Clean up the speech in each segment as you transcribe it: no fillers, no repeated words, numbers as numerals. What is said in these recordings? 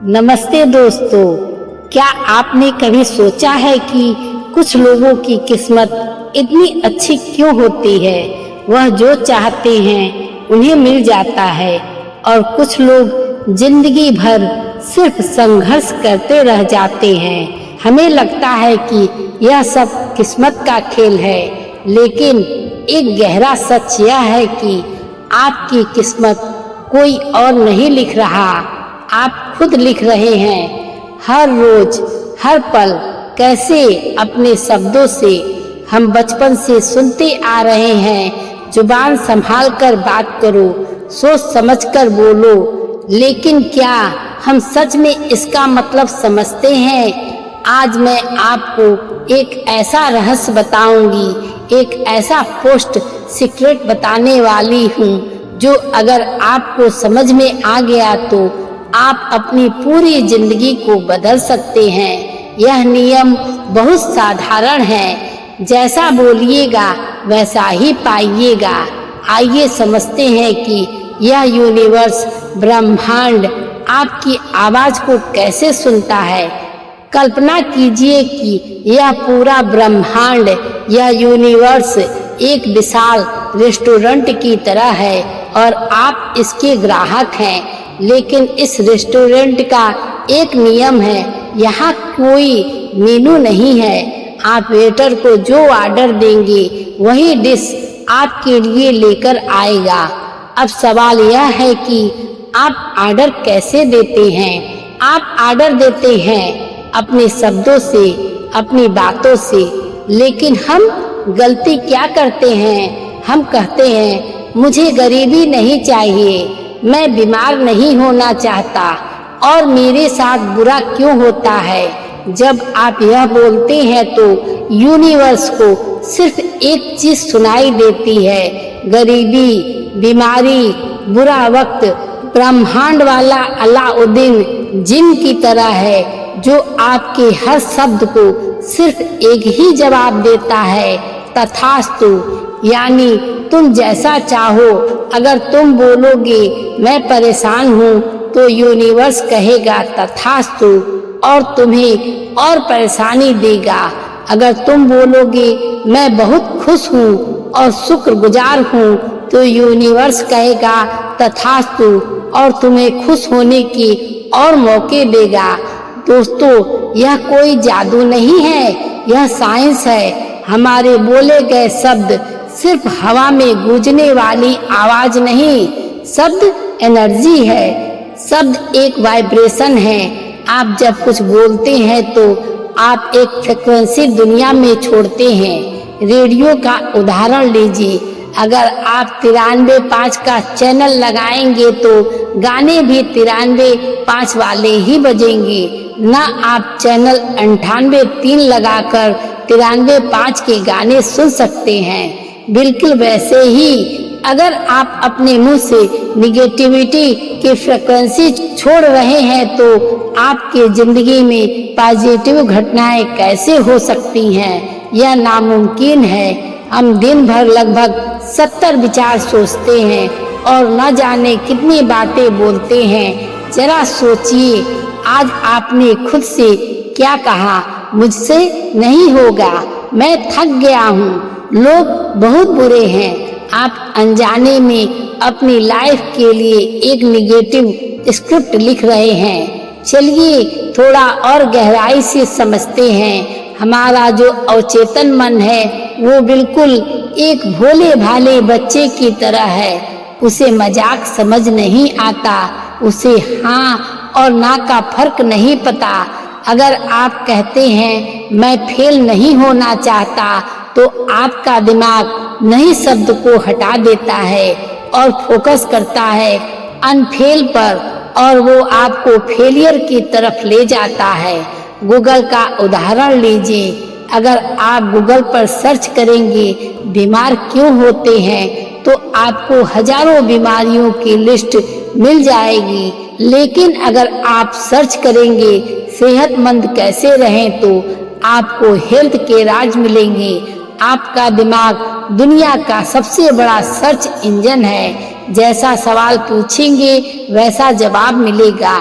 नमस्ते दोस्तों, क्या आपने कभी सोचा है कि कुछ लोगों की किस्मत इतनी अच्छी क्यों होती है? वह जो चाहते हैं उन्हें मिल जाता है और कुछ लोग जिंदगी भर सिर्फ संघर्ष करते रह जाते हैं। हमें लगता है कि यह सब किस्मत का खेल है, लेकिन एक गहरा सच यह है कि आपकी किस्मत कोई और नहीं लिख रहा, आप खुद लिख रहे हैं। हर रोज हर पल कैसे अपने शब्दों से हम बचपन से सुनते आ रहे हैं, जुबान संभाल कर बात करो, सोच समझ कर बोलो, लेकिन क्या हम सच में इसका मतलब समझते हैं? आज मैं आपको एक ऐसा रहस्य बताऊंगी, एक ऐसा पोस्ट सीक्रेट बताने वाली हूँ जो अगर आपको समझ में आ गया तो आप अपनी पूरी जिंदगी को बदल सकते हैं। यह नियम बहुत साधारण है, जैसा बोलिएगा वैसा ही पाइएगा। आइए समझते हैं कि यह यूनिवर्स, ब्रह्मांड आपकी आवाज को कैसे सुनता है। कल्पना कीजिए कि यह पूरा ब्रह्मांड, यह यूनिवर्स एक विशाल रेस्टोरेंट की तरह है और आप इसके ग्राहक हैं। लेकिन इस रेस्टोरेंट का एक नियम है, यहाँ कोई मेनू नहीं है। आप वेटर को जो ऑर्डर देंगे वही डिश आपके लिए लेकर आएगा। अब सवाल यह है कि आप ऑर्डर कैसे देते हैं? आप ऑर्डर देते हैं अपने शब्दों से, अपनी बातों से, लेकिन हम गलती क्या करते हैं? हम कहते हैं मुझे गरीबी नहीं चाहिए, मैं बीमार नहीं होना चाहता और मेरे साथ बुरा क्यों होता है। जब आप यह बोलते हैं तो यूनिवर्स को सिर्फ एक चीज सुनाई देती है, गरीबी, बीमारी, बुरा वक्त। ब्रह्मांड वाला अलाउद्दीन जिन की तरह है जो आपके हर शब्द को सिर्फ एक ही जवाब देता है, तथास्तु, यानी तुम जैसा चाहो। अगर तुम बोलोगे मैं परेशान हूँ तो यूनिवर्स कहेगा तथास्तु और तुम्हें और परेशानी देगा। अगर तुम बोलोगे मैं बहुत खुश हूँ और शुक्रगुजार हूँ तो यूनिवर्स कहेगा तथास्तु और तुम्हें खुश होने के और मौके देगा। दोस्तों, यह कोई जादू नहीं है, यह साइंस है। हमारे बोले गए शब्द सिर्फ हवा में गूंजने वाली आवाज नहीं, शब्द एनर्जी है, शब्द एक वाइब्रेशन है। आप जब कुछ बोलते हैं तो आप एक फ्रीक्वेंसी दुनिया में छोड़ते हैं। रेडियो का उदाहरण लीजिए, अगर आप 93.5 का चैनल लगाएंगे तो गाने भी 93.5 वाले ही बजेंगे, ना आप चैनल 98.3 लगाकर 93.5 के गाने सुन सकते हैं। बिल्कुल वैसे ही अगर आप अपने मुंह से निगेटिविटी की फ्रीक्वेंसी छोड़ रहे हैं तो आपके जिंदगी में पॉजिटिव घटनाएं कैसे हो सकती हैं? यह नामुमकिन है। हम दिन भर लगभग 70 विचार सोचते हैं और न जाने कितनी बातें बोलते हैं। जरा सोचिए, आज आपने खुद से क्या कहा? मुझसे नहीं होगा, मैं थक गया हूँ, लोग बहुत बुरे हैं। आप अनजाने में अपनी लाइफ के लिए एक निगेटिव स्क्रिप्ट लिख रहे हैं। चलिए थोड़ा और गहराई से समझते हैं। हमारा जो अवचेतन मन है वो बिल्कुल एक भोले भाले बच्चे की तरह है। उसे मजाक समझ नहीं आता, उसे हाँ और ना का फर्क नहीं पता। अगर आप कहते हैं मैं फेल नहीं होना चाहता तो आपका दिमाग नहीं शब्द को हटा देता है और फोकस करता है अनफेल पर और वो आपको फेलियर की तरफ ले जाता है। गूगल का उदाहरण लीजिए, अगर आप गूगल पर सर्च करेंगे बीमार क्यों होते हैं तो आपको हजारों बीमारियों की लिस्ट मिल जाएगी, लेकिन अगर आप सर्च करेंगे सेहतमंद कैसे रहें तो आपको हेल्थ के राज मिलेंगे। आपका दिमाग दुनिया का सबसे बड़ा सर्च इंजन है, जैसा सवाल पूछेंगे वैसा जवाब मिलेगा।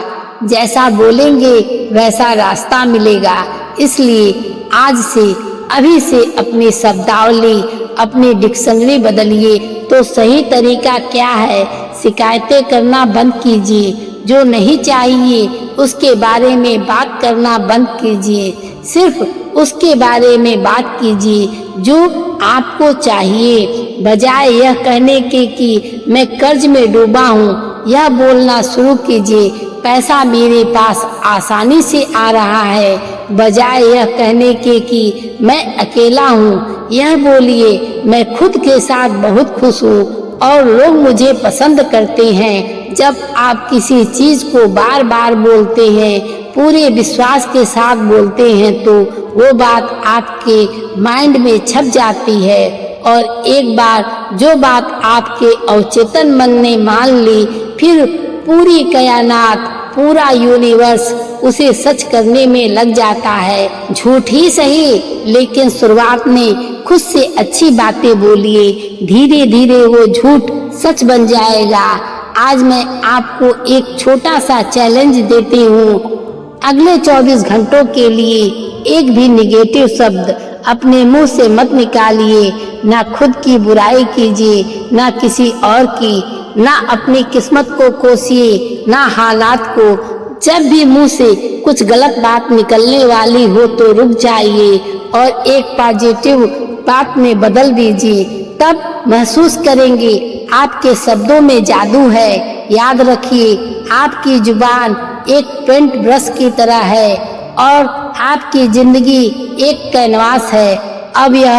जैसा बोलेंगे वैसा रास्ता मिलेगा। इसलिए आज से, अभी से अपनी शब्दावली, अपनी डिक्शनरी बदलिए। तो सही तरीका क्या है? शिकायतें करना बंद कीजिए। जो नहीं चाहिए उसके बारे में बात करना बंद कीजिए। सिर्फ उसके बारे में बात कीजिए जो आपको चाहिए। बजाय यह कहने के कि मैं कर्ज में डूबा हूँ, यह बोलना शुरू कीजिए, पैसा मेरे पास आसानी से आ रहा है। बजाय यह कहने के कि मैं अकेला हूँ, यह बोलिए मैं खुद के साथ बहुत खुश हूँ और लोग मुझे पसंद करते हैं। जब आप किसी चीज को बार बार बोलते हैं, पूरे विश्वास के साथ बोलते हैं, तो वो बात आपके माइंड में छप जाती है और एक बार जो बात आपके अवचेतन मन ने मान ली, फिर पूरी कायनात, पूरा यूनिवर्स उसे सच करने में लग जाता है। झूठ ही सही, लेकिन शुरुआत में खुद से अच्छी बातें बोलिए, धीरे धीरे वो झूठ सच बन जाएगा। आज मैं आपको एक छोटा सा चैलेंज देती हूँ। अगले 24 घंटों के लिए एक भी निगेटिव शब्द अपने मुंह से मत निकालिए। ना खुद की बुराई कीजिए, ना किसी और की, ना अपनी किस्मत को कोसिए, ना हालात को। जब भी मुंह से कुछ गलत बात निकलने वाली हो तो रुक जाइए और एक पॉजिटिव बात में बदल दीजिए। तब महसूस करेंगे आपके शब्दों में जादू है। याद रखिए, आपकी जुबान एक पेंट ब्रश की तरह है और आपकी जिंदगी एक कैनवास है। अब यह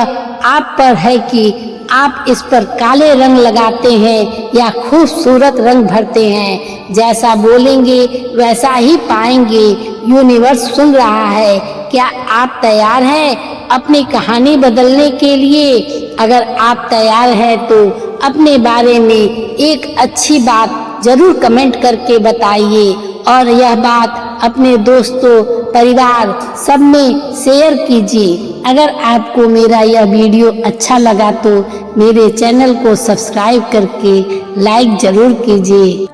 आप पर है कि आप इस पर काले रंग लगाते हैं या खूबसूरत रंग भरते हैं। जैसा बोलेंगे वैसा ही पाएंगे। यूनिवर्स सुन रहा है। क्या आप तैयार हैं अपनी कहानी बदलने के लिए? अगर आप तैयार हैं तो अपने बारे में एक अच्छी बात जरूर कमेंट करके बताइए और यह बात अपने दोस्तों, परिवार सब में शेयर कीजिए। अगर आपको मेरा यह वीडियो अच्छा लगा तो मेरे चैनल को सब्सक्राइब करके लाइक जरूर कीजिए।